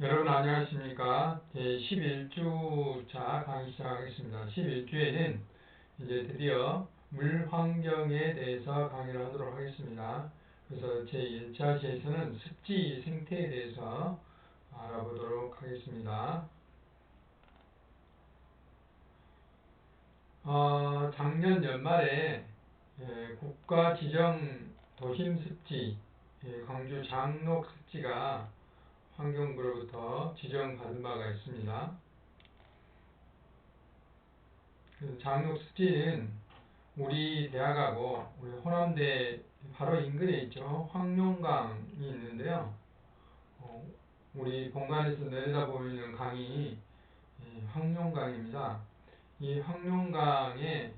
여러분 안녕하십니까? 제11주차 강의 시작하겠습니다. 11주에는 이제 드디어 물 환경에 대해서 강의를 하도록 하겠습니다. 그래서 제1차 시에서는 습지 생태에 대해서 알아보도록 하겠습니다. 작년 연말에 국가 지정 도심 습지, 광주 장록 습지가 환경부로부터 지정받은 바가 있습니다. 장록 습지는 우리 대학하고 우리 호남대 바로 인근에 있죠. 황룡강이 있는데요. 우리 본관에서 내려다보이는 강이 황룡강입니다. 이 황룡강에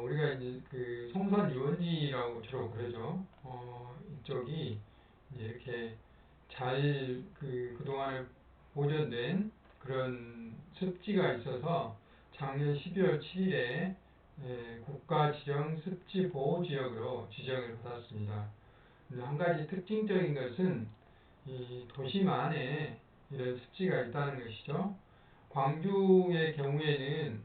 우리가 이제 그 송선 유원지라고 주로 그러죠. 이쪽이 이제 이렇게 잘 그동안에 보존된 그런 습지가 있어서 작년 12월 7일에 국가 지정 습지 보호 지역으로 지정을 받았습니다. 한 가지 특징적인 것은 이 도심 안에 이런 습지가 있다는 것이죠. 광주의 경우에는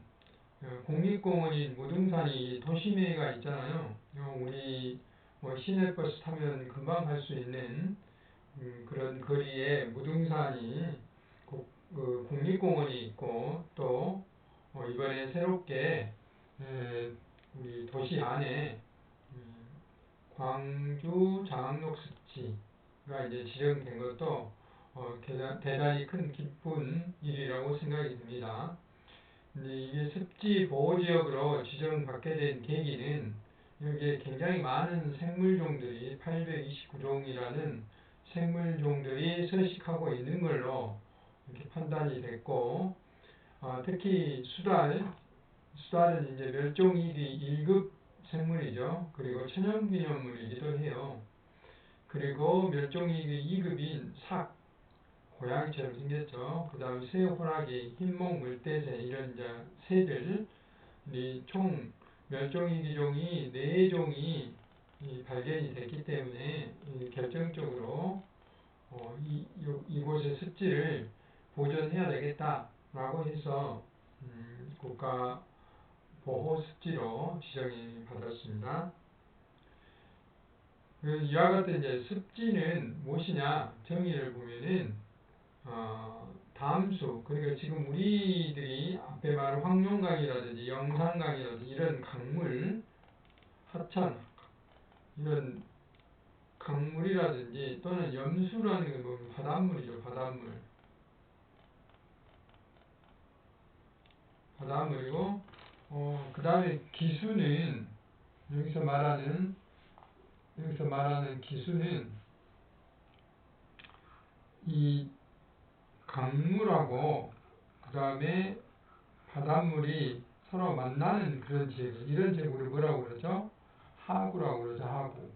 국립공원인 무등산이 도심에가 있잖아요. 우리 시내버스 타면 금방 갈 수 있는 그런 거리에 무등산이 국립공원이 있고 또 이번에 새롭게 우리 도시 안에 광주 장록습지가 이제 지정된 것도 대단히 큰 기쁜 일이라고 생각이 듭니다. 근데 이게 습지 보호지역으로 지정받게 된 계기는 여기에 굉장히 많은 생물종들이 829종이라는 생물종들이 서식하고 있는 걸로 이렇게 판단이 됐고, 특히 수달은 이제 멸종위기 1급 생물이죠. 그리고 천연기념물이기도 해요. 그리고 멸종위기 2급인 삭, 고양이처럼 생겼죠. 그 다음 새, 호랑이, 흰목 물대새 이런 이제 새들이 총 멸종위기종이 4종이 발견이 됐기 때문에 결정적으로 이곳의 습지를 보존해야 되겠다라고 해서 국가 보호 습지로 지정이 받았습니다. 이와 같은 이제 습지는 무엇이냐 정의를 보면은 담수, 그러니까 지금 우리들이 앞에 말한 황룡강이라든지 영산강이라든지 이런 강물, 하천, 이런 강물이라든지 또는 염수라는 게 뭐 바닷물이죠. 바닷물이고 그 다음에 기수는 여기서 말하는 기수는 이 강물하고 그 다음에 바닷물이 서로 만나는 그런 지역, 이런 지역을 뭐라고 그러죠? 하구라고 그러죠. 하구.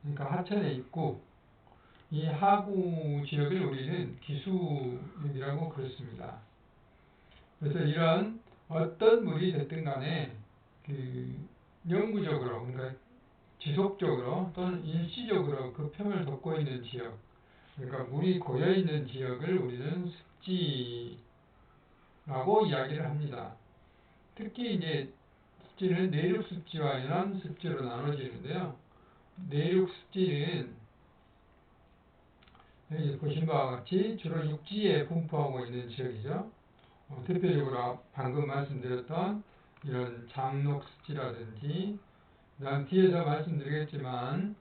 그러니까 하천의 입구. 이 하구 지역을 우리는 기수역이라고 그랬습니다. 그래서 이런 어떤 물이 됐든 간에 영구적으로, 그러니까 지속적으로 또는 일시적으로 그 평을 덮고 있는 지역, 그러니까 물이 고여 있는 지역을 우리는 습지라고 이야기를 합니다. 특히 이제 습지는 내륙 습지와 연안 습지로 나눠지는데요. 내륙 습지는 여기 보신 바와 같이 주로 육지에 분포하고 있는 지역이죠. 대표적으로 방금 말씀드렸던 이런 장록 습지라든지, 그다음 뒤에서 말씀드리겠지만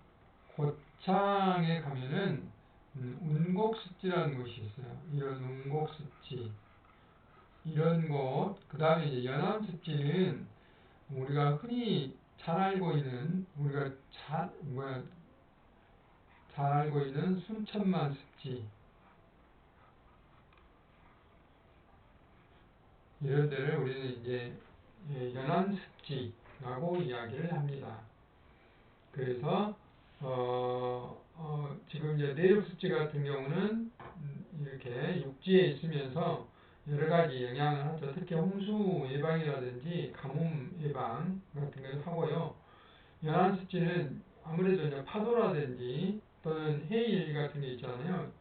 고창에 가면은 운곡습지라는 곳이 있어요. 이런 운곡습지, 이런 곳, 그 다음에 이제 연안습지는 우리가 흔히 잘 알고 있는 순천만 습지, 이런 데를 우리는 이제 연안습지라고 이야기를 합니다. 그래서 지금 이제 내륙습지 같은 경우는 이렇게 육지에 있으면서 여러 가지 영향을 하죠. 특히 홍수 예방이라든지 가뭄 예방 같은 걸 하고요. 연안습지는 아무래도 이제 파도라든지 또는 해일 같은 게 있잖아요.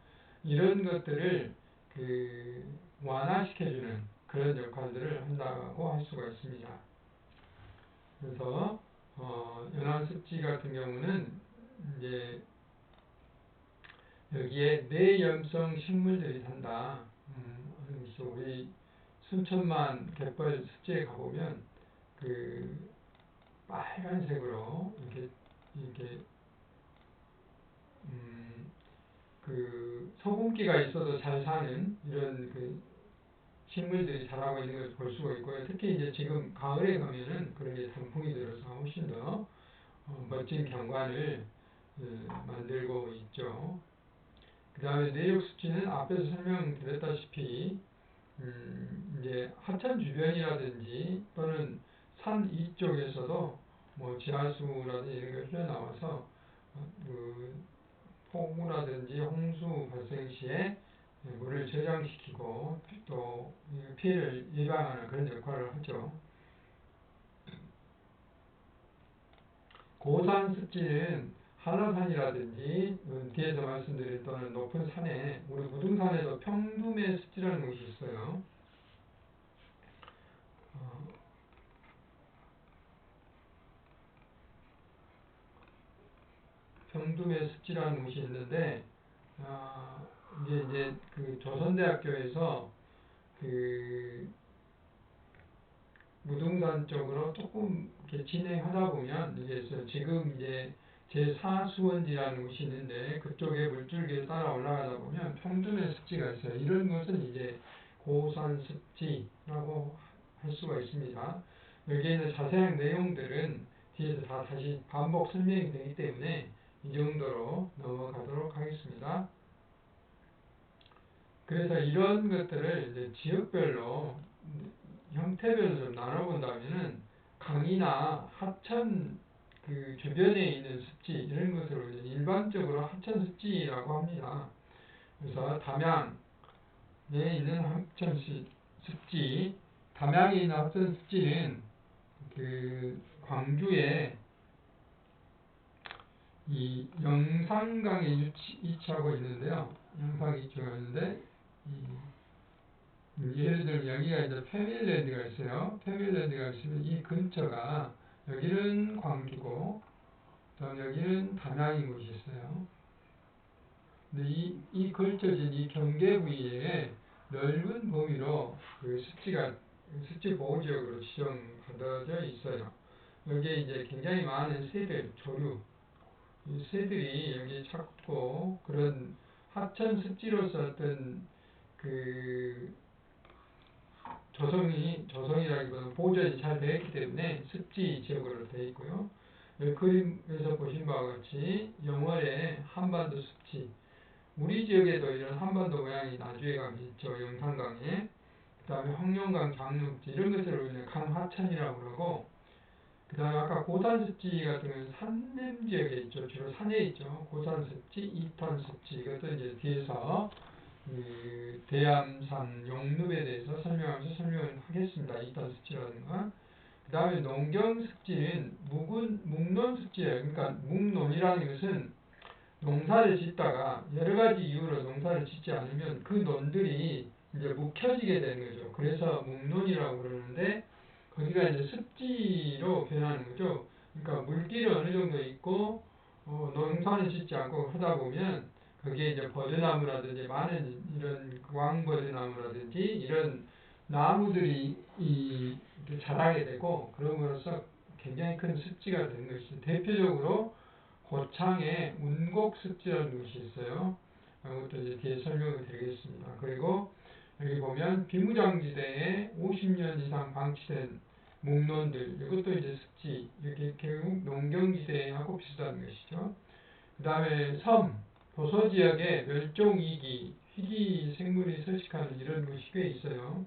이런 것들을 완화시켜주는 그런 역할들을 한다고 할 수가 있습니다. 그래서 연안습지 같은 경우는 이제 여기에 내염성 식물들이 산다. 우리 순천만 갯벌 습지에 가보면 빨간색으로 이렇게 소금기가 있어도 잘 사는 이런 식물들이 자라고 있는 것을 볼 수가 있고요. 특히 이제 지금 가을에 가면은 그런 게 단풍이 들어서 훨씬 더 멋진 경관을 만들고 있죠. 그 다음에 내륙습지는 앞에서 설명드렸다시피 이제 하천 주변이라든지 또는 산 이쪽에서도 뭐 지하수라든지 이런 게 흘러나와서 폭우라든지 홍수 발생 시에 물을 저장시키고 또 피해를 예방하는 그런 역할을 하죠. 고산습지는 한라산이라든지 뒤에서 말씀드린 또는 높은 산에 우리 무등산에도 평두매 습지라는 곳이 있어요. 평두매 습지라는 곳이 있는데 이제 조선대학교에서 무등산 쪽으로 조금 이렇게 진행하다 보면 이게 지금 이제 제4수원지라는 곳이 있는데 그쪽에 물줄기를 따라 올라가다 보면 평두매 습지가 있어요. 이런 것은 이제 고산 습지라고 할 수가 있습니다. 여기에 있는 자세한 내용들은 뒤에서 다 다시 반복 설명이 되기 때문에 이 정도로 넘어가도록 하겠습니다. 그래서 이런 것들을 이제 지역별로 형태별로 좀 나눠본다면은 강이나 하천 주변에 있는 습지 이런 것으로 일반적으로 하천 습지라고 합니다. 그래서 담양에 있는 하천 습지, 담양에 있는 하천 습지는 광주에 이 영산강에 위치하고 있는데요. 영산이 위치하고 있는데 예를 들면 여기가 이제 패밀랜드가 있어요. 패밀랜드가 있으면 이 근처가 여기는 광주고 그다음 여기는 담양인 곳이 있어요. 근데 이 걸쳐진 이 경계 부위에 넓은 범위로 습지 보호 지역으로 지정되어져 있어요. 여기에 이제 굉장히 많은 새들, 조류, 이 새들이 여기 찾고 그런 하천 습지로서 어떤 조성이라기보다는 보존이 잘 되어 있기 때문에 습지 지역으로 되어 있고요. 여기 그림에서 보신 바와 같이 영월의 한반도 습지, 우리 지역에도 이런 한반도 모양이 나주에 가면 있죠. 영산강에. 그 다음에 황룡강 장육지 이런 것을 우리는 강하천이라고 그러고 그 다음에 아까 고산습지 같은 경우는 산림 지역에 있죠. 주로 산에 있죠. 고산습지, 이탄습지 이것도 이제 뒤에서 대암산 용lum에 대해서 설명하면서 설명을 하겠습니다. 이탄습지라든가 그 다음에 농경습지는 묵론습지예요. 그러니까 묵론이라는 것은 농사를 짓다가 여러 가지 이유로 농사를 짓지 않으면 그 논들이 이제 묵혀지게 되는 거죠. 그래서 묵론이라고 그러는데 거기가 이제 습지로 변하는 거죠. 그러니까 물길이 어느 정도 있고 농사를 짓지 않고 하다 보면 거기에 이제 버드나무라든지 많은 이런 왕버드나무라든지 이런 나무들이 자라게 되고 그럼으로써 굉장히 큰 습지가 되는 것이죠. 대표적으로 고창에 운곡습지라는 곳이 있어요. 이것도 이제 뒤에 설명을 드리겠습니다. 그리고 여기 보면 비무장지대에 50년 이상 방치된 묵론들, 이것도 이제 습지, 이렇게 결국 농경지대하고 비슷한 것이죠. 그 다음에 도서지역에 멸종위기, 희귀 생물이 서식하는 이런 곳이 꽤 있어요.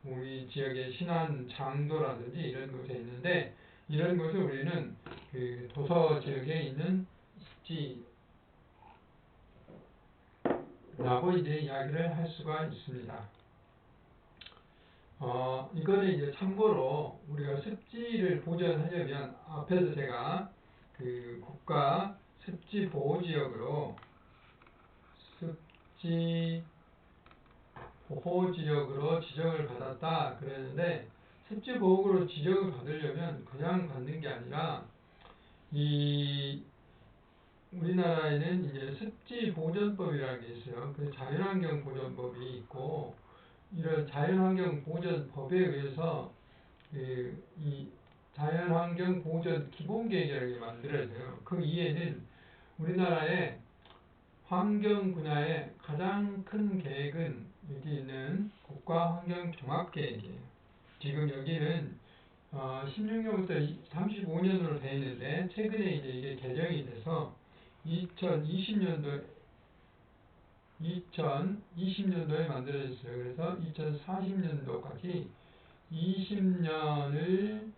우리 지역의 신안 장도라든지 이런 곳에 있는데 이런 곳을 우리는 도서 지역에 있는 습지라고 이제 이야기를 할 수가 있습니다. 이거는 이제 참고로 우리가 습지를 보존하려면 앞에서 제가 국가 습지 보호 지역으로 습지 습지 보호지역으로 지정을 받았다 그러는데 습지 보호구로 지정을 받으려면 그냥 받는 게 아니라 이 우리나라에는 이제 습지보전법이라는 게 있어요. 그 자연환경보전법이 있고 이런 자연환경보전법에 의해서 이 자연환경보전 기본계획이라는 게 만들어져요. 그 이해는 우리나라의 환경 분야의 가장 큰 계획은 여기 있는 국가환경종합계획이에요. 지금 여기는 16년부터 35년으로 되어 있는데 최근에 이제 이게 개정이 돼서 2020년도에 만들어졌어요. 그래서 2040년도까지 20년을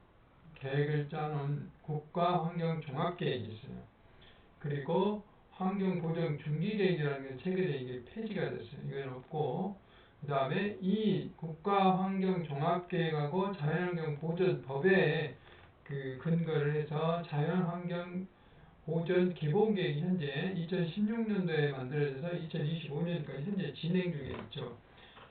계획을 짜놓은 국가환경종합계획이 있어요. 그리고 환경보전중기계획이라는 게 최근에 이게 폐지가 됐어요. 이건 없고 그 다음에 이 국가환경종합계획하고 자연환경보전법에 그 근거를 해서 자연환경보전기본계획이 현재 2016년도에 만들어져서 2025년까지 현재 진행 중에 있죠.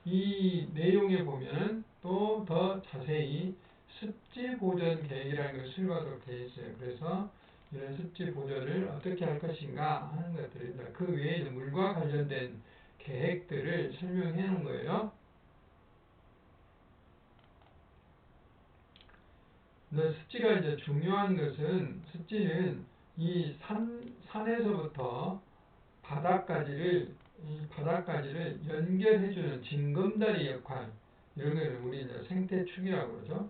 이 내용에 보면 또 더 자세히 습지보전계획이라는 것이 추가로 되어 있어요. 그래서 이런 습지보전을 어떻게 할 것인가 하는 것들입니다. 그 외에 물과 관련된 계획들을 설명해 놓은 거예요. 근데 습지가 이제 중요한 것은 습지는 이 산에서부터 바닥까지를 연결해주는 징검다리 역할, 이런 걸 우리 이제 생태축이라고 그러죠.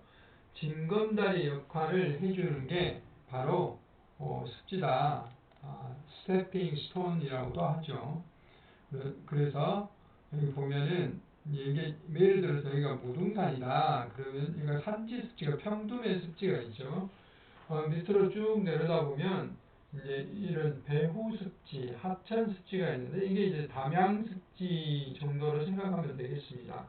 징검다리 역할을 해주는 게 바로 습지다. 스태핑 스톤이라고도 하죠. 그래서 여기 보면은 이게 예를 들어서 여기가 무등산이다. 그러면 여기가 산지 습지가 평두의 습지가 있죠. 밑으로 쭉 내려다 보면 이제 이런 배후 습지, 하천 습지가 있는데 이게 이제 담양 습지 정도로 생각하면 되겠습니다.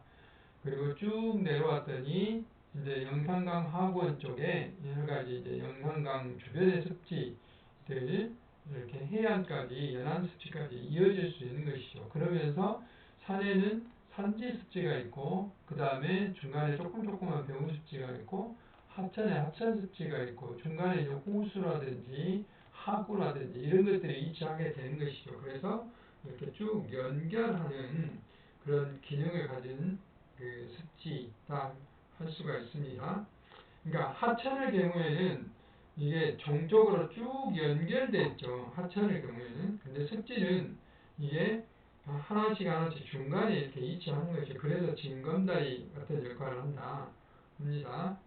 그리고 쭉 내려왔더니 이제 영산강 하구원 쪽에 여러 가지 이제 영산강 주변의 습지들 이렇게 해안까지 연안 습지까지 이어질 수 있는 것이죠. 그러면서 산에는 산지 습지가 있고 그 다음에 중간에 조그만 배후 습지가 있고 하천에 하천 습지가 있고 중간에 이제 호수라든지 하구라든지 이런 것들이 이치하게 되는 것이죠. 그래서 이렇게 쭉 연결하는 그런 기능을 가진 그 습지다 할 수가 있습니다. 그러니까 하천의 경우에는 이게 종쪽으로 쭉 연결돼 있죠. 하천의 경우에는. 근데 습지는 이게 하나씩 중간에 이렇게 위치하는 것이죠. 그래서 징검다리 같은 역할을 한다 합니다.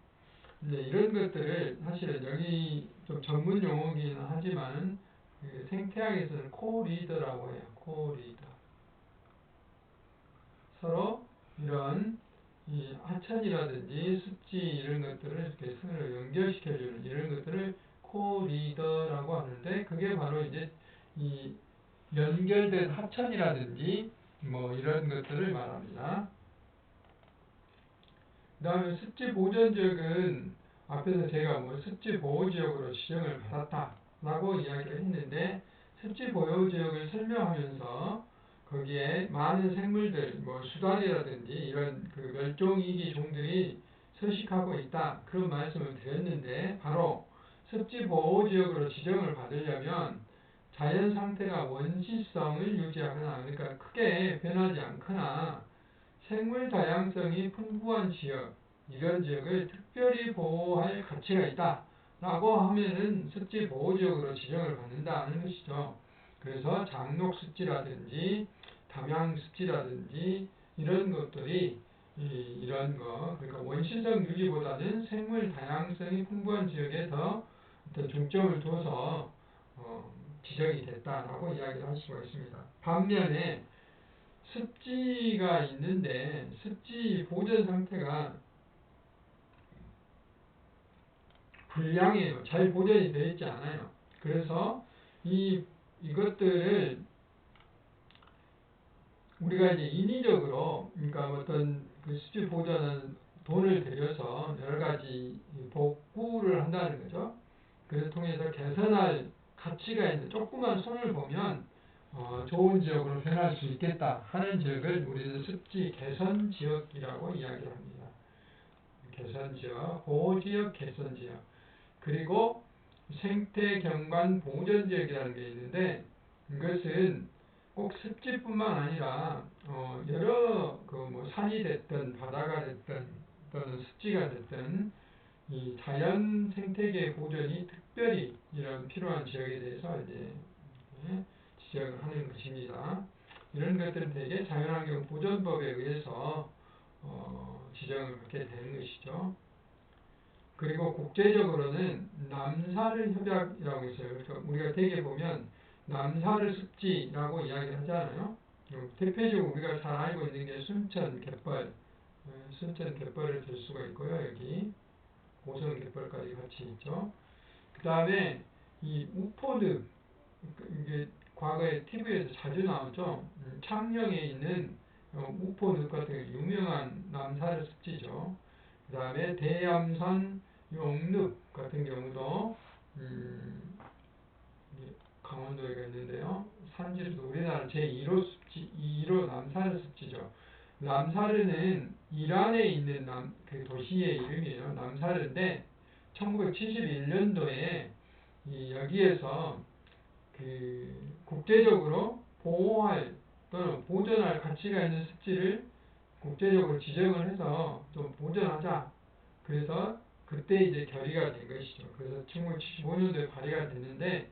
이제 이런 것들을 사실은 여기 좀 전문 용어이긴 하지만 그 생태학에서는 코리더라고 해요. 코리더. 서로 이런 이 하천이라든지 습지 이런 것들을 이렇게 서로 연결시켜주는 이런 것들을 코리더라고 하는데 그게 바로 이제 이 연결된 하천이라든지 뭐 이런 것들을 말합니다. 그 다음에 습지 보전지역은 앞에서 제가 뭐 습지 보호지역으로 지정을 받았다라고 이야기를 했는데 습지 보호지역을 설명하면서 거기에 많은 생물들, 뭐 수달이라든지 이런 그 멸종위기 종들이 서식하고 있다. 그런 말씀을 드렸는데 바로 습지 보호지역으로 지정을 받으려면 자연 상태가 원시성을 유지하거나 그러니까 크게 변하지 않거나 생물 다양성이 풍부한 지역, 이런 지역을 특별히 보호할 가치가 있다. 라고 하면은 습지 보호지역으로 지정을 받는다는 것이죠. 그래서 장록습지라든지 담양습지라든지 이런 것들이 이런 거, 그러니까 원시성 유지보다는 생물 다양성이 풍부한 지역에 더 어떤 중점을 둬서 지정이 됐다라고 이야기를 할 수가 있습니다. 반면에 습지가 있는데 습지 보존 상태가 불량해요. 잘 보존이 되어 있지 않아요. 그래서 이것들을 우리가 이제 인위적으로 그러니까 어떤 그 습지 보존은 돈을 들여서 여러 가지 복구를 한다는 거죠. 그래서 통해서 개선할 가치가 있는 조그만 손을 보면 좋은 지역으로 변할 수 있겠다 하는 지역을 우리는 습지 개선 지역이라고 이야기를 합니다. 개선 지역, 보호 지역, 개선 지역. 그리고 생태 경관 보전 지역이라는 게 있는데 이것은 꼭 습지뿐만 아니라 여러 뭐 산이 됐든 바다가 됐든 또는 습지가 됐든 이 자연 생태계 보존이 특별히 이런 필요한 지역에 대해서 이제 지적을 하는 것입니다. 이런 것들은 대개 자연환경 보존법에 의해서 지정을 받게 되는 것이죠. 그리고 국제적으로는 남사르 협약이라고 있어요. 그러니까 우리가 대개 보면 남사르 습지라고 이야기를 하잖아요. 대표적으로 우리가 잘 알고 있는 게 순천 갯벌, 순천 갯벌을 들 수가 있고요. 여기 고성 갯벌까지 같이 있죠. 그 다음에 이 우포늪, 이게 과거에 TV에서 자주 나왔죠. 창녕에 있는 우포늪 같은 유명한 남사르 습지죠. 그 다음에 대암산 용늪 같은 경우도 강원도에 있는데요. 산지로도 우리나라 제1호 습지, 2호 남사르 습지죠. 남사르는 이란에 있는 그 도시의 이름이에요. 남사르인데 1971년도에 여기에서 그 국제적으로 보호할 또는 보존할 가치가 있는 습지를 국제적으로 지정을 해서 좀 보존하자. 그래서 그때 이제 결의가 된 것이죠. 그래서 1975년도에 발의가 됐는데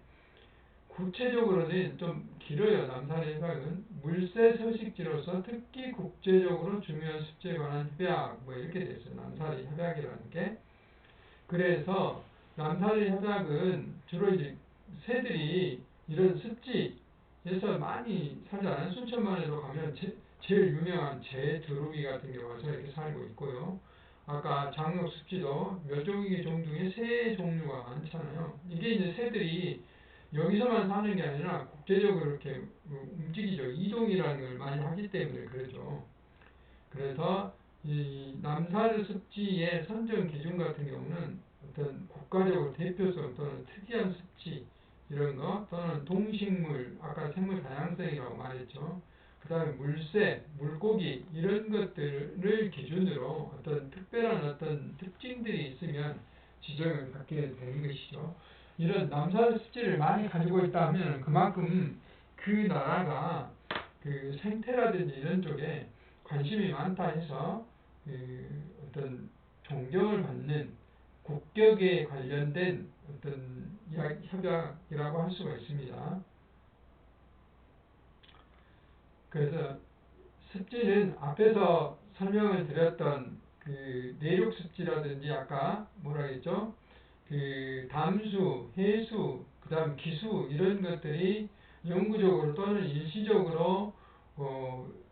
구체적으로는 좀 길어요. 남사르 협약은 물새 서식지로서 특히 국제적으로 중요한 습지에 관한 협약 뭐 이렇게 돼 있어요. 남사르 협약이라는 게. 그래서 남사르 협약은 주로 이제 새들이 이런 습지에서 많이 살잖아요. 순천만 해도 가면 제일 유명한 제두루미 같은 게 와서 이렇게 살고 있고요. 아까 장록 습지도 멸종위기 종 중에 새 종류가 많잖아요. 이게 이제 새들이 여기서만 사는 게 아니라 국제적으로 이렇게 움직이죠. 이동이라는 걸 많이 하기 때문에 그러죠. 그래서 이 남사르 습지의 선정 기준 같은 경우는 어떤 국가적으로 대표성 또는 특이한 습지 이런 거 또는 동식물 아까 생물 다양성이라고 말했죠. 그 다음에 물새, 물고기 이런 것들을 기준으로 어떤 특별한 어떤 특징들이 있으면 지정을 받게 되는 것이죠. 이런 남사르 습지를 많이 가지고 있다 하면 그만큼 그 나라가 그 생태라든지 이런 쪽에 관심이 많다 해서 그 어떤 존경을 받는 국격에 관련된 어떤 협약이라고 할 수가 있습니다. 그래서 습지는 앞에서 설명을 드렸던 그 내륙 습지라든지 아까 뭐라 했죠? 그 담수, 해수, 그 다음 기수 이런 것들이 영구적으로 또는 일시적으로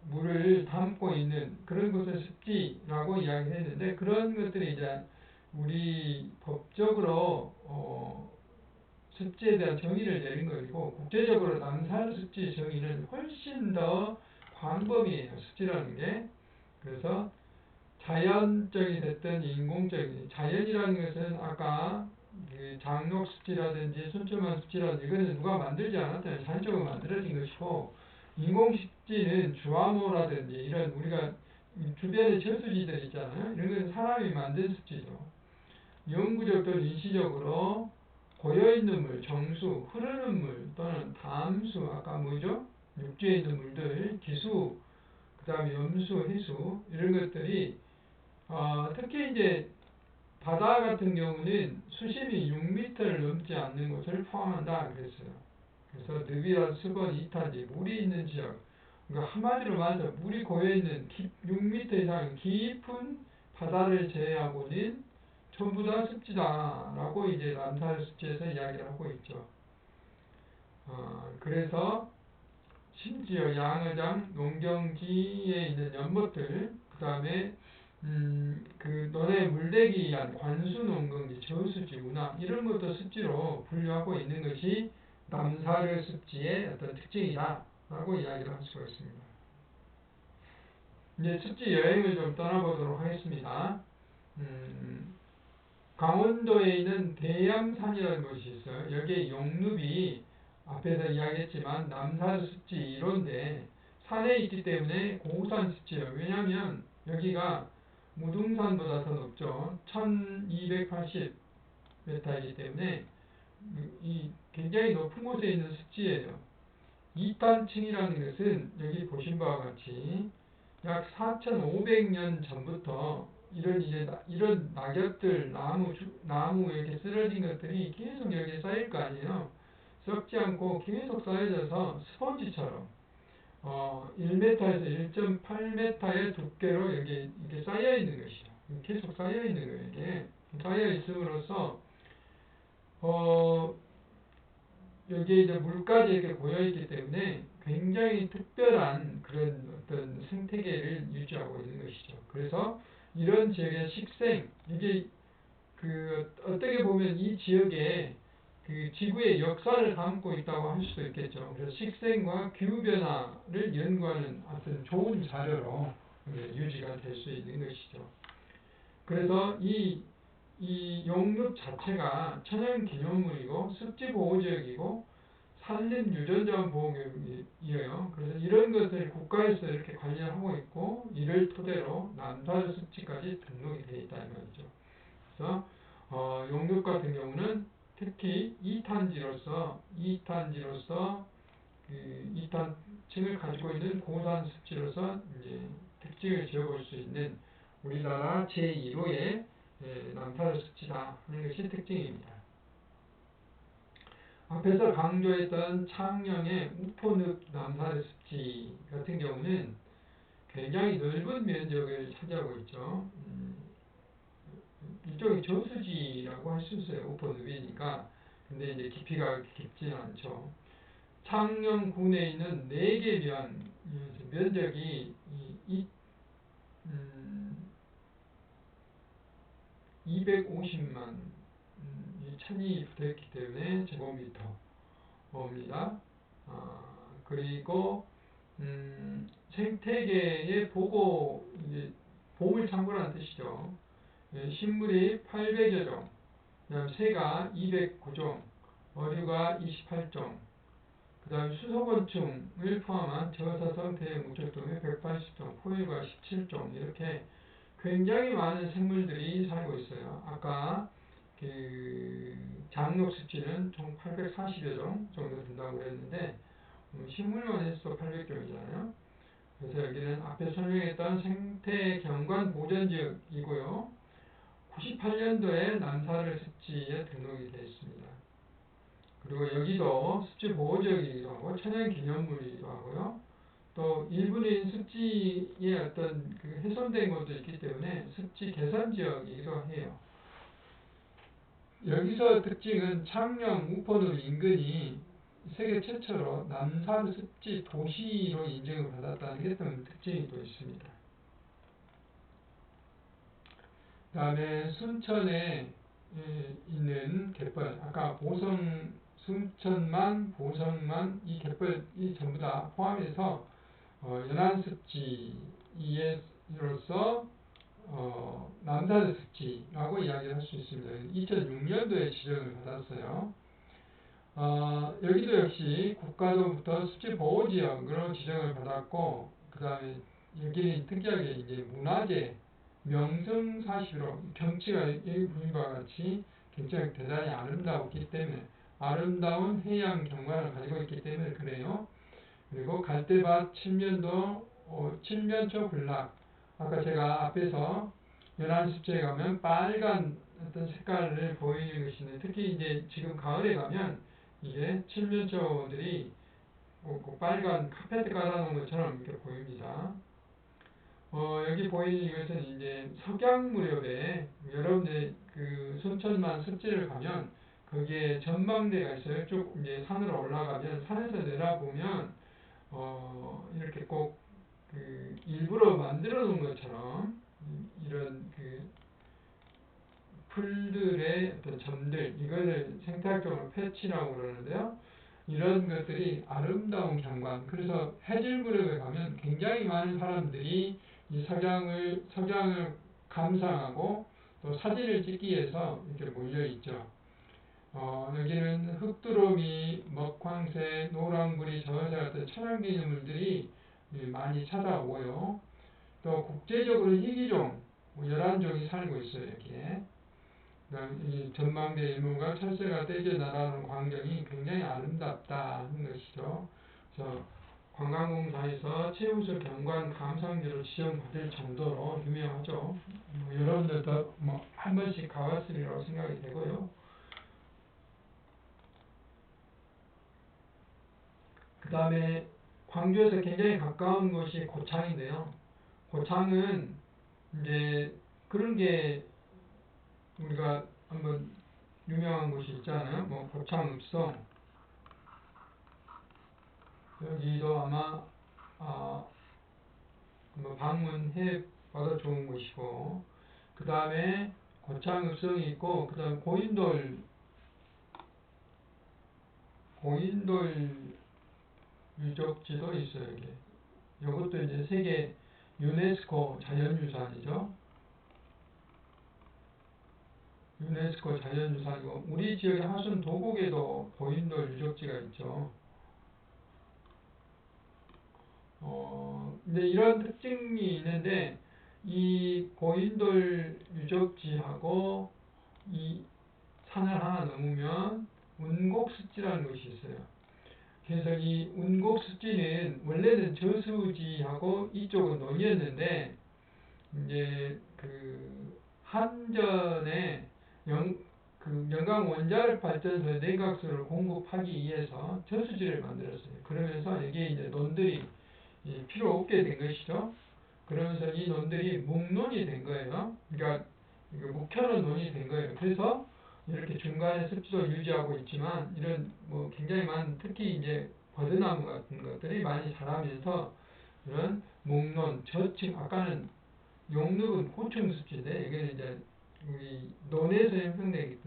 물을 담고 있는 그런 것을 습지라고 이야기했는데 그런 것들이 이제 우리 법적으로 습지에 대한 정의를 내린 것이고 국제적으로 남사르 습지 정의는 훨씬 더 광범위해요. 습지라는 게. 그래서 자연적이 됐든 인공적인 자연이라는 것은 아까 그 장록 습지라든지 순천만 습지라든지 이거는 누가 만들지 않았잖아요. 자연적으로 만들어진 것이고 인공 습지는 주화모라든지 이런 우리가 주변에 저수지들 있잖아요. 이런 건 사람이 만든 습지죠. 영구적 또는 일시적으로 고여있는 물, 정수, 흐르는 물 또는 담수 아까 뭐죠? 육지에 있는 물들, 기수, 그 다음에 염수, 해수 이런 것들이 특히 이제 바다 같은 경우는 수심이 6m를 넘지 않는 것을 포함한다 그랬어요. 그래서 늪이나 수건, 이탄지, 물이 있는 지역, 그러니까 한마디로 말해서 물이 고여있는 6m 이상 깊은 바다를 제외하고는 전부 다 습지다라고 이제 남사르 습지에서 이야기를 하고 있죠. 그래서 심지어 양어장, 농경지에 있는 연못들, 그 다음에 그 너네 물대기 위한 관수 농경지, 저수지, 운항 이런 것도 습지로 분류하고 있는 것이 남사르 습지의 어떤 특징이다라고 이야기를 할 수가 있습니다. 이제 습지 여행을 좀 떠나보도록 하겠습니다. 강원도에 있는 대양산이라는 곳이 있어요. 여기에 용룹이 앞에서 이야기했지만 남산 습지 1호인데 산에 있기 때문에 고산 습지예요. 왜냐하면 여기가 무등산보다 더 높죠. 1280m이기 때문에 이 굉장히 높은 곳에 있는 습지예요. 이탄층이라는 것은 여기 보신 바와 같이 약 4,500년 전부터 이런 낙엽들, 나무 이렇게 쓰러진 것들이 계속 여기에 쌓일 거 아니에요. 썩지 않고 계속 쌓여져서 스펀지처럼 1m에서 1.8m의 두께로 여기 이게 쌓여 있는 것이죠. 계속 쌓여 있는 거예요. 이게 쌓여 있음으로써 여기에 이제 물까지 이렇게 고여 있기 때문에 굉장히 특별한 그런 어떤 생태계를 유지하고 있는 것이죠. 그래서 이런 지역의 식생, 이게 그 어떻게 보면 이 지역에 그 지구의 역사를 담고 있다고 할 수도 있겠죠. 그래서 식생과 기후 변화를 연구하는 어떤 좋은 자료로 유지가 될 수 있는 것이죠. 그래서 이 용읍 자체가 천연기념물이고 습지보호지역이고 산림유전자원 보호구역이에요. 그래서 이런 것을 국가에서 이렇게 관리하고 있고 이를 토대로 남사르 습지까지 등록이 되어 있다는 말이죠. 그래서 용읍 같은 경우는 특히 2탄지로서 그 2탄층을 가지고 있는 고산 습지로서 이제 특징을 지어볼 수 있는 우리나라 제1호의 남사르 습지다 하는 것이 특징입니다. 앞에서 강조했던 창녕의 우포늪 남사르 습지 같은 경우는 굉장히 넓은 면적을 차지하고 있죠. 일종의 저수지라고 할 수 있어요. 우포늪이니까. 근데 이제 깊이가 깊지는 않죠. 창녕군에 있는 4개 면적이 250만 천이 붙어있기 때문에 제곱미터입니다. 그리고 생태계의 보물창고라는 뜻이죠. 식물이 800여 종, 그다음 새가 209종, 어류가 28종, 그다음 수소곤충을 포함한 저사성 대목적동이 180종, 포유가 17종 이렇게 굉장히 많은 생물들이 살고 있어요. 아까 그 장록습지는 총 840여 종 정도 된다고 그랬는데 식물만 해서 800종이잖아요. 그래서 여기는 앞에 설명했던 생태경관 보전지역이고요. 98년도에 남사르 습지에 등록이 되어 있습니다. 그리고 여기도 습지 보호지역이기도 하고 천연기념물이기도 하고요. 또 일부는 습지의 어떤 그 훼손된 것도 있기 때문에 습지 개선지역이기도 해요. 여기서 특징은 창녕 우포늪 인근이 세계 최초로 남사르 습지 도시로 인정을 받았다는 게 또 특징이 또 있습니다. 그 다음에 순천에 있는 갯벌, 아까 순천만, 보성만 이 갯벌이 전부 다 포함해서 연안습지로서 남사르 습지라고 이야기를 할 수 있습니다. 2006년도에 지정을 받았어요. 여기도 역시 국가로부터 습지보호지역으로 지정을 받았고, 그 다음에 여기는 특이하게 이제 문화재 명승41호, 경치가 여기 보신 바와 같이 굉장히 대단히 아름다웠기 때문에, 아름다운 해양 경관을 가지고 있기 때문에 그래요. 그리고 갈대밭 칠면초 군락, 아까 제가 앞에서 연안습지에 가면 빨간 어떤 색깔을 보이는 것인데, 특히 이제 지금 가을에 가면 이게 칠면초들이 빨간 카페트 깔아놓은 것처럼 이렇게 보입니다. 여기 보이는 이것은 이제 석양 무렵에 여러분들 그 순천만 습지를 가면 거기에 전망대가 있어요. 쭉 이제 산으로 올라가면 산에서 내려보면 이렇게 꼭 그 일부러 만들어 놓은 것처럼 이런 그 풀들의 어떤 점들, 이거를 생태학적으로 패치라고 그러는데요. 이런 것들이 아름다운 경관, 그래서 해질무렵에 가면 굉장히 많은 사람들이 이 석양을 감상하고 또 사진을 찍기 위해서 이렇게 몰려 있죠. 여기는 흑두루미, 먹황새, 노랑부리, 저새 같은 천연기념물들이 많이 찾아오고요. 또 국제적으로 희귀종 11종이 살고 있어요. 여기에. 이 전망대 일몰과 철새가 떼겨 날아오는 광경이 굉장히 아름답다는 것이죠. 그래서 관광공사에서 최우수 경관 감상지로 지정받을 정도로 유명하죠. 여러분들도 한 번씩 가봤으리라고 생각이 되고요. 그 다음에 광주에서 굉장히 가까운 곳이 고창인데요. 고창은 이제 그런 게 우리가 한번 유명한 곳이 있잖아요. 고창읍성. 여기도 아마 한번 방문해 봐도 좋은 곳이고, 그 다음에 고창읍성이 있고, 그 다음에 고인돌 유적지도 있어요. 여기. 이것도 이제 세계 유네스코 자연유산이죠. 유네스코 자연유산이고, 우리 지역의 하순 도곡에도 고인돌 유적지가 있죠. 근데 이런 특징이 있는데, 이 고인돌 유적지하고 이 산을 하나 넘으면 운곡습지라는 것이 있어요. 그래서 이 운곡습지는 원래는 저수지하고 이쪽은 논이었는데, 이제 그 한전에 영광 원자력 발전소 내각수를 공급하기 위해서 저수지를 만들었어요. 그러면서 이게 이제 논들이 필요 없게 된 것이죠. 그러면서 이 논들이 묵논이 된 거예요. 그러니까 묵혀놓은 논이 된 거예요. 그래서 이렇게 중간에 습지도 유지하고 있지만 이런 굉장히 많은 특히 이제 버드나무 같은 것들이 많이 자라면서 이런 묵논, 저층 아까는 용록은 고층 습지인데 여기는 이제 우리 논에서 형성된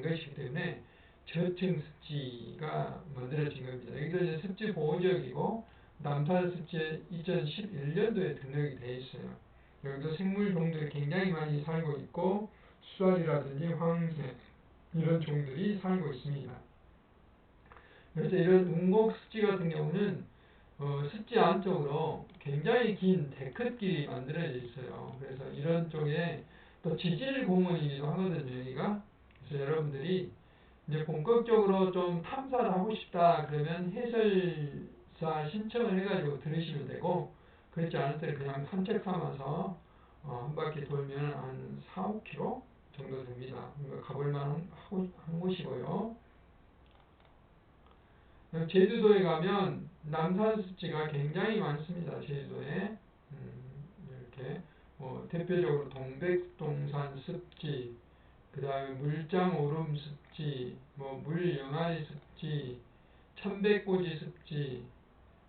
것이기 때문에 저층 습지가 만들어진 겁니다. 여기도 이제 습지 보호지역이고 남산 습지에 2011년도에 등록이 되어 있어요. 여기도 생물종들이 굉장히 많이 살고 있고 수달이라든지 황새 이런 종들이 살고 있습니다. 그래서 이런 운곡 습지 같은 경우는 습지 안쪽으로 굉장히 긴 데크길이 만들어져 있어요. 그래서 이런 쪽에 또 지질 공원이기도 하거든요, 여기가. 그래서 여러분들이 이제 본격적으로 좀 탐사를 하고 싶다 그러면 해설사 신청을 해가지고 들으시면 되고, 그렇지 않을 때는 그냥 산책 삼아서 한 바퀴 돌면 한 4, 5km 정도 됩니다. 그러니까 가볼 만한 한 곳이고요. 제주도에 가면 남산 습지가 굉장히 많습니다. 제주도에 이렇게 대표적으로 동백동산 습지, 그 다음에 물장오름 습지, 물영아리 습지, 천백고지 습지,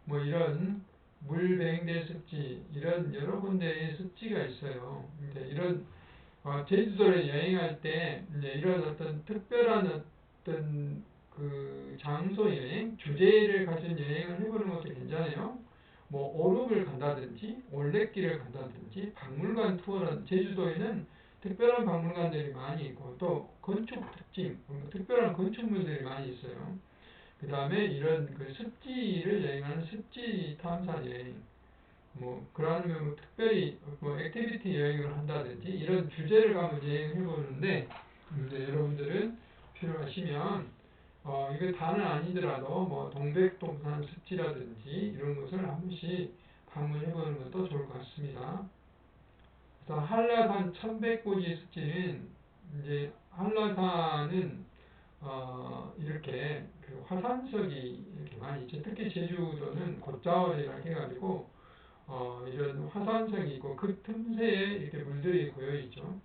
이런 물뱅대 습지, 이런 여러 군데의 습지가 있어요. 이런 제주도에 여행할 때 이제 이런 어떤 특별한 어떤 그 장소 여행, 주제를 가진 여행을 해보는 것도 괜찮아요. 오름을 간다든지, 올레길을 간다든지, 박물관 투어라든지, 제주도에는 특별한 박물관들이 많이 있고, 또 건축 특징, 특별한 건축물들이 많이 있어요. 그 다음에 이런 그 습지를 여행하는 습지 탐사 여행, 그러면 특별히 액티비티 여행을 한다든지, 이런 주제를 가면 여행해 보는데, 이제 여러분들은 필요하시면, 이거 다는 아니더라도, 동백동산 습지라든지, 이런 것을 한 번씩 방문해 보는 것도 좋을 것 같습니다. 그래서 한라산 천백고지 습지는, 이제, 한라산은, 이렇게 그 화산석이 이렇게 많이 있죠. 특히 제주도는 곶자월이라 해가지고, 이런 화산석이 있고, 그 틈새에 이렇게 물들이 고여있죠.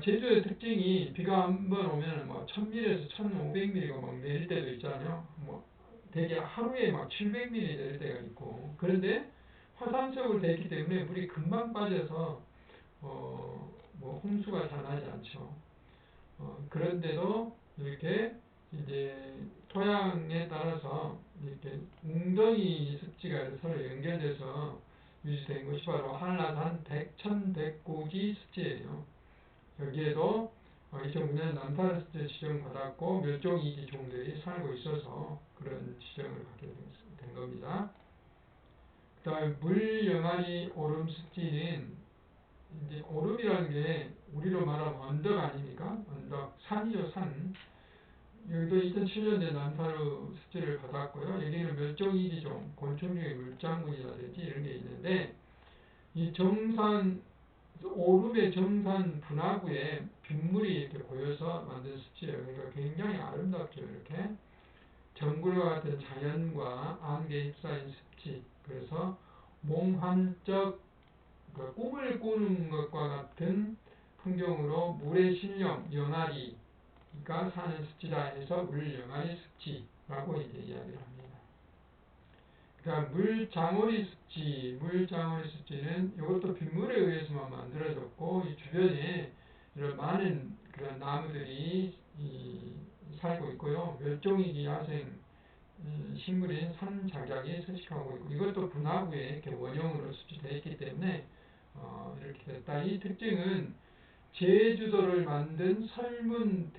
제주의 특징이 비가 한 번 오면 1000mm에서 1500mm가 막 내릴 때도 있잖아요. 되게 하루에 700mm 내릴 때가 있고. 그런데 화산석을 댔기 때문에 물이 금방 빠져서, 홍수가 잘 나지 않죠. 그런데도 이렇게 이제 토양에 따라서 이렇게 웅덩이 습지가 서로 연결돼서 유지된 것이 바로 한라산 천백고지 습지예요. 여기에도 2009년 남사르 습지 지정받았고 멸종위기 종들이 살고 있어서 그런 지정을 받게 된 겁니다. 그 다음에 물영아리 오름 습지는 이제 오름이라는 게 우리로 말하면 언덕 아닙니까? 언덕, 산이죠, 산. 여기도 2007년에 남사르 습지를 받았고요. 여기는 멸종위기종, 곤충 중에 물장군이라든지 이런 게 있는데 이 정산 오름의 정산 분화구에 빗물이 이렇게 고여서 만든 습지예요. 그러니까 굉장히 아름답죠. 이렇게 정글과 같은 자연과 안개 휩싸인 습지. 그래서 몽환적 꿈을 꾸는 것과 같은 풍경으로 물의 신령, 영아리가 사는 습지다 해서 물영아리 습지라고 이제 이야기를 합니다. 그러니까 물장어리 습지는 이것도 빗물에 의해서만 만들어졌고 이 주변에 이런 많은 그런 나무들이 살고 있고요. 멸종위기 야생 식물인 산작약이 서식하고 있고 이것도 분화구에 이렇게 원형으로 습지되어 있기 때문에 이렇게 됐다. 이 특징은 제주도를 만든 설문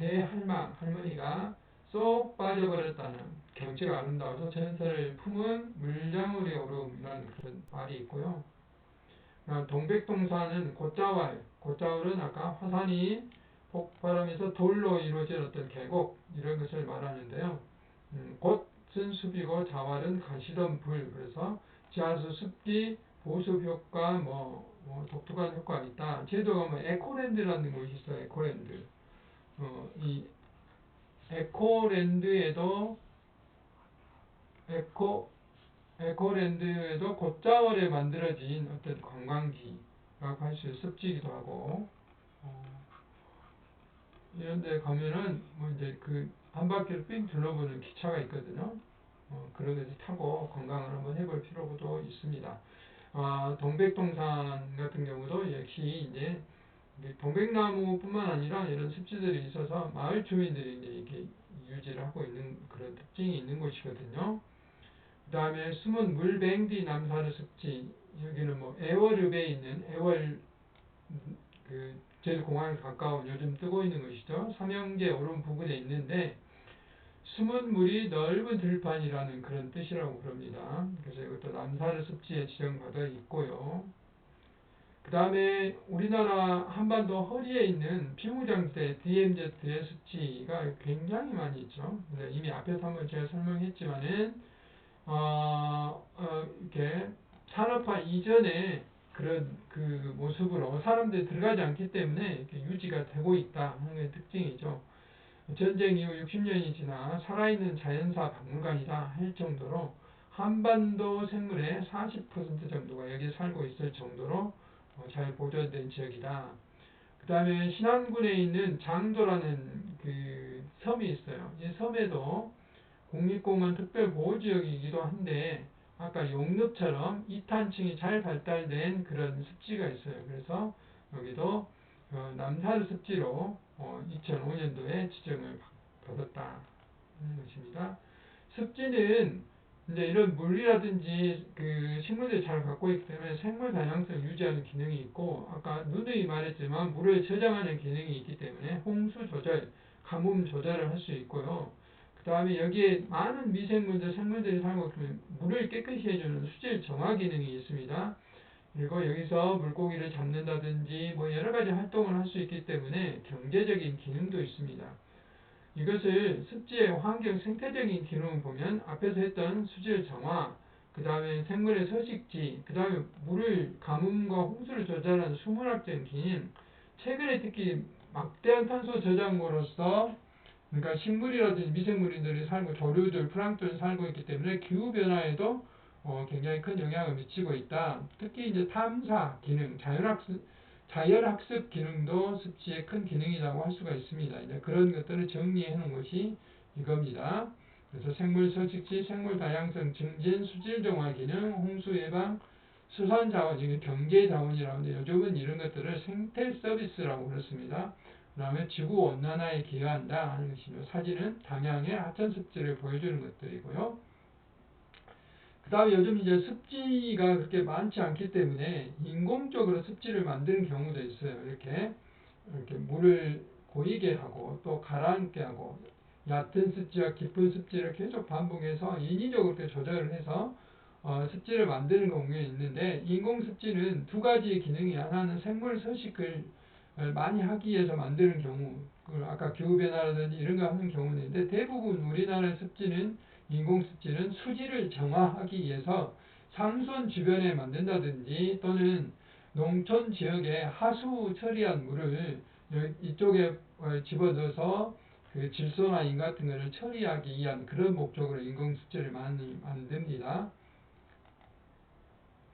할머니가 쏙 빠져버렸다는 경치가 아름다워서 전설을 품은 물장어리 오름이라는 그런 말이 있고요. 동백동산은 곶자왈은 아까 화산이 폭발하면서 돌로 이루어진 어떤 계곡 이런 것을 말하는데요. 곶은 숲이고 자왈은 가시던 불. 그래서 지하수 습기 보습 효과 뭐 독특한 효과가 있다. 제도가 뭐 에코랜드라는 곳이 있어요. 에코랜드. 이 에코랜드에도 곶자월에 만들어진 어떤 관광지라고 할 수 있어요. 습지이기도 하고 이런 데 가면은 뭐 이제 그 한 바퀴를 삥 둘러보는 기차가 있거든요. 그런 것을 타고 관광을 한번 해볼 필요도 있습니다. 동백동산 같은 경우도 역시 이제 동백나무뿐만 아니라 이런 습지들이 있어서 마을 주민들이 이제 이렇게 유지를 하고 있는 그런 특징이 있는 곳이거든요. 그 다음에 숨은 물뱅디 남사르 습지, 여기는 뭐 애월읍에 있는 애월 그 제일 공항에 가까운 요즘 뜨고 있는 것이죠. 삼형제 오름 부근에 있는데 숨은 물이 넓은 들판이라는 그런 뜻이라고 그럽니다. 그래서 이것도 남사르 습지에 지정받아 있고요. 그 다음에 우리나라 한반도 허리에 있는 비무장지대 DMZ의 습지가 굉장히 많이 있죠. 이미 앞에서 한번 제가 설명했지만은 이렇게 산업화 이전에 그런 그 모습으로 사람들이 들어가지 않기 때문에 이렇게 유지가 되고 있다 하는 게 특징이죠. 전쟁 이후 60년이 지나 살아있는 자연사 박물관이다 할 정도로 한반도 생물의 40% 정도가 여기에 살고 있을 정도로 잘 보존된 지역이다. 그 다음에 신안군에 있는 장도라는 그 섬이 있어요. 이 섬에도 국립공원 특별보호지역이기도 한데 아까 용늪처럼 이탄층이 잘 발달된 그런 습지가 있어요. 그래서 여기도 남사르 습지로 2005년도에 지정을 받았다는 것입니다. 습지는 이제 이런 물이라든지 그 식물들이 잘 갖고 있기 때문에 생물 다양성 유지하는 기능이 있고 아까 누누이 말했지만 물을 저장하는 기능이 있기 때문에 홍수 조절, 가뭄 조절을 할 수 있고요. 그 다음에 여기에 많은 미생물들, 생물들이 살고 있으면 물을 깨끗이 해주는 수질 정화 기능이 있습니다. 그리고 여기서 물고기를 잡는다든지 뭐 여러 가지 활동을 할 수 있기 때문에 경제적인 기능도 있습니다. 이것을 습지의 환경 생태적인 기능을 보면 앞에서 했던 수질 정화, 그 다음에 생물의 서식지, 그 다음에 물을 가뭄과 홍수를 조절하는 수문학적인 기능, 최근에 특히 막대한 탄소 저장고로서 그러니까 식물이라든지 미생물들이 살고 조류들, 플랑크톤이 살고 있기 때문에 기후 변화에도 굉장히 큰 영향을 미치고 있다. 특히 이제 탐사 기능, 자율학습 기능도 습지의 큰 기능이라고 할 수가 있습니다. 이제 그런 것들을 정리해 놓은 것이 이겁니다. 그래서 생물 서식지, 생물 다양성 증진, 수질 정화 기능, 홍수 예방, 수산 자원, 이게 경제 자원이라고 하는데 요즘은 이런 것들을 생태 서비스라고 그렇습니다. 그 다음에 지구 온난화에 기여한다 하는 것이며 사진은 담양의 하천 습지를 보여주는 것들이고요. 그 다음에 요즘 이제 습지가 그렇게 많지 않기 때문에 인공적으로 습지를 만드는 경우도 있어요. 이렇게 물을 고이게 하고 또 가라앉게 하고 얕은 습지와 깊은 습지를 계속 반복해서 인위적으로 이렇게 조절을 해서 습지를 만드는 경우가 있는데, 인공 습지는 두 가지 기능이, 하나는 생물 서식을 많이 하기 위해서 만드는 경우, 아까 기후변화라든지 이런 거 하는 경우는 있는데, 대부분 우리나라의 습지는, 인공 습지는 수질을 정화하기 위해서 상수원 주변에 만든다든지 또는 농촌 지역에 하수 처리한 물을 이쪽에 집어넣어서 그 질소나 인 같은 것을 처리하기 위한 그런 목적으로 인공 습지를 많이 만듭니다.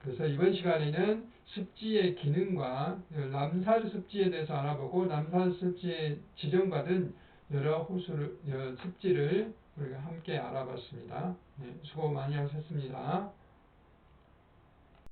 그래서 이번 시간에는 습지의 기능과 남산 습지에 대해서 알아보고, 남산 습지에 지정받은 여러 습지를 우리가 함께 알아봤습니다. 네, 수고 많이 하셨습니다.